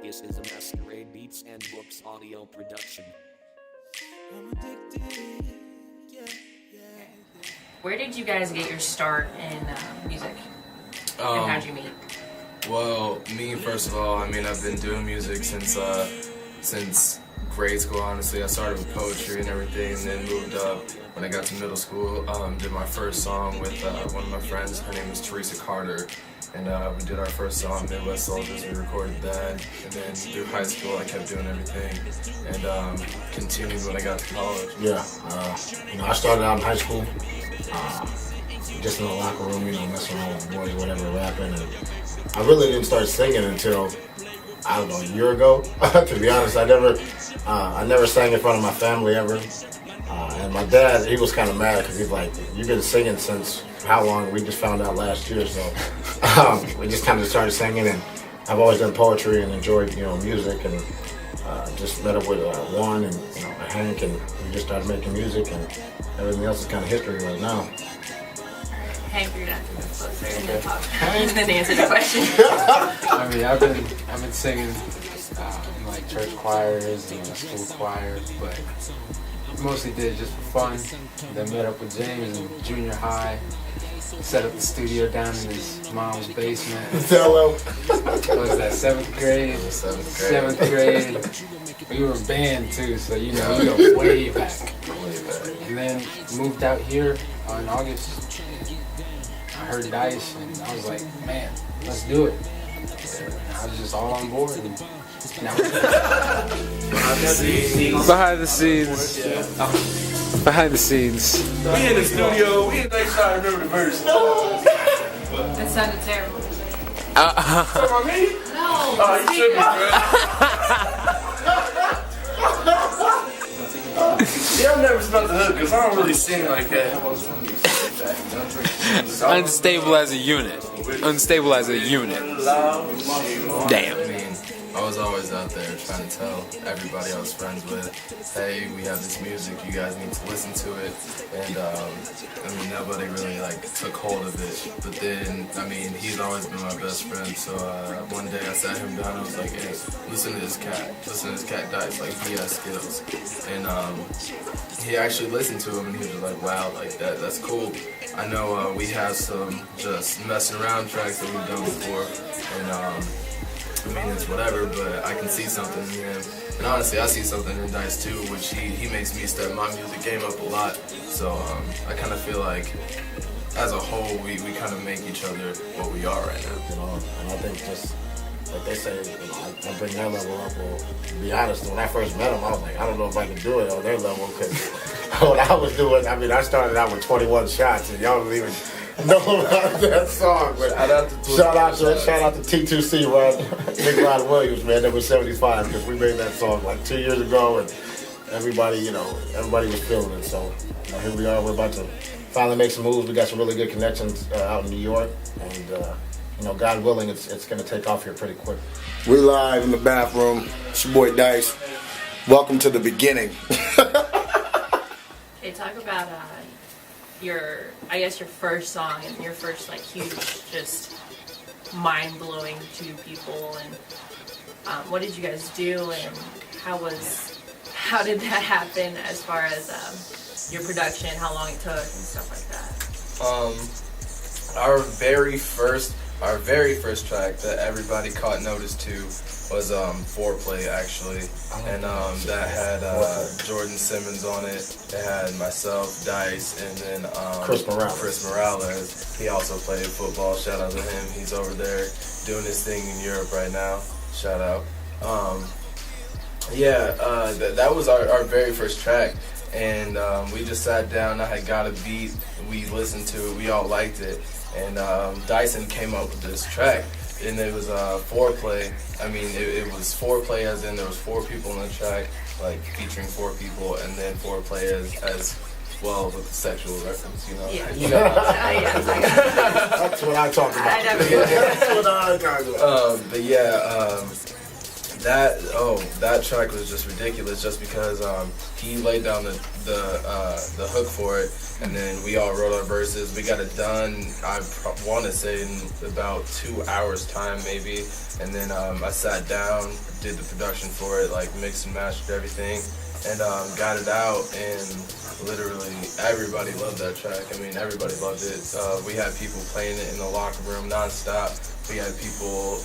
This is a Masquerade Beats and Books audio production. I'm addicted. Yeah. Where did you guys get your start in music? And how'd you meet? Well, me, first of all, I mean, I've been doing music since grade school, honestly. I started with poetry and everything, and then moved up when I got to middle school. Did my first song with one of my friends. Her name is Teresa Carter. And we did our first song, Midwest Soldiers. We recorded that. And then through high school, I kept doing everything. And continued when I got to college. Yeah. I started out in high school. Just in the locker room, messing around with boys, whatever, rapping. And I really didn't start singing until, I don't know, a year ago. To be honest, I never sang in front of my family ever. And my dad, he was kind of mad because he's like, "You've been singing since how long?" We just found out last year, so we just kind of started singing. And I've always done poetry and enjoyed, music, and just met up with Juan and Hank, and we just started making music, and everything else is kind of history right now. Hank, you're gonna have to move closer and then talk and then answer the question. I mean, I've been singing in like church choirs and school choir, but mostly did it just for fun. Then met up with James in junior high. Set up the studio down in his mom's basement. Hello. What was that, 7th grade? Seventh grade. We were in band too, so we go way back. And then moved out here in August. I heard Dice and I was like, man, let's do it. And I was just all on board. And now behind the scenes. Behind the scenes. We in the studio. We in the trying to remember the verse. That sounded terrible. Talking about me? No. Oh, you tripping, bro. Yeah, I've never smelled the hood because I don't really sing like that. Unstable as a unit. Damn. I was always out there trying to tell everybody I was friends with, hey, we have this music, you guys need to listen to it. And nobody really took hold of it. But then, he's always been my best friend. So one day I sat him down and I was like, hey, listen to this cat Dice, he has skills. And he actually listened to him and he was like, wow, that's cool. I know we have some just messing around tracks that we've done before. And it's whatever, but I can see something in him. And honestly, I see something in Dice too, which he makes me step my music game up a lot. So I kind of feel like, as a whole, we kind of make each other what we are right now. And I think just like they say, I bring their level up. Well, to be honest, when I first met them, I was like, I don't know if I can do it on their level, because what I was doing, I started out with 21 shots, and y'all don't even know about that song. But shout out to T2C, Big Rod Williams, man, number 75, because we made that song 2 years ago, and everybody was feeling it. So here we are. We're about to finally make some moves. We got some really good connections out in New York, and God willing, it's going to take off here pretty quick. We're live in the bathroom. It's your boy Dice. Welcome to the beginning. Okay, talk about your first song and your first huge, just mind-blowing to people, and what did you guys do, and how did that happen as far as your production, how long it took, and stuff like that? Our very first track that everybody caught notice to was Foreplay, actually. And that had Jordan Simmons on it. It had myself, Dice, and then Chris Morales. He also played football. Shout out to him. He's over there doing his thing in Europe right now. Shout out. That was our very first track. And we just sat down. I had got a beat. We listened to it. We all liked it. And Dyson came up with this track, and it was Foreplay. It was Foreplay as in there was 4 people on the track, featuring 4 people, and then Foreplay as well with the sexual reference, Yeah. That's what I talk about. I never do that. That's what I talk about. That track was just ridiculous, just because he laid down the hook for it, and then we all wrote our verses. We got it done, I want to say, in about 2 hours time maybe, and then I sat down, did the production for it, like mixed and mastered everything, and got it out, and literally everybody loved that track. I mean, everybody loved it. We had people playing it in the locker room nonstop. We had people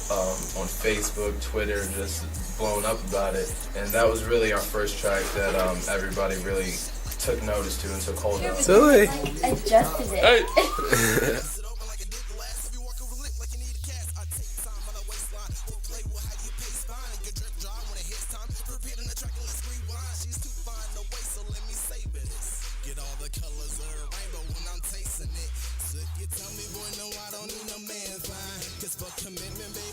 on Facebook, Twitter, just blowing up about it. And that was really our first track that everybody really took notice to and took hold of. Silly. Adjusted it. Hey. Tell me, boy, no, I don't need no man fine. 'Cause for commitment, baby.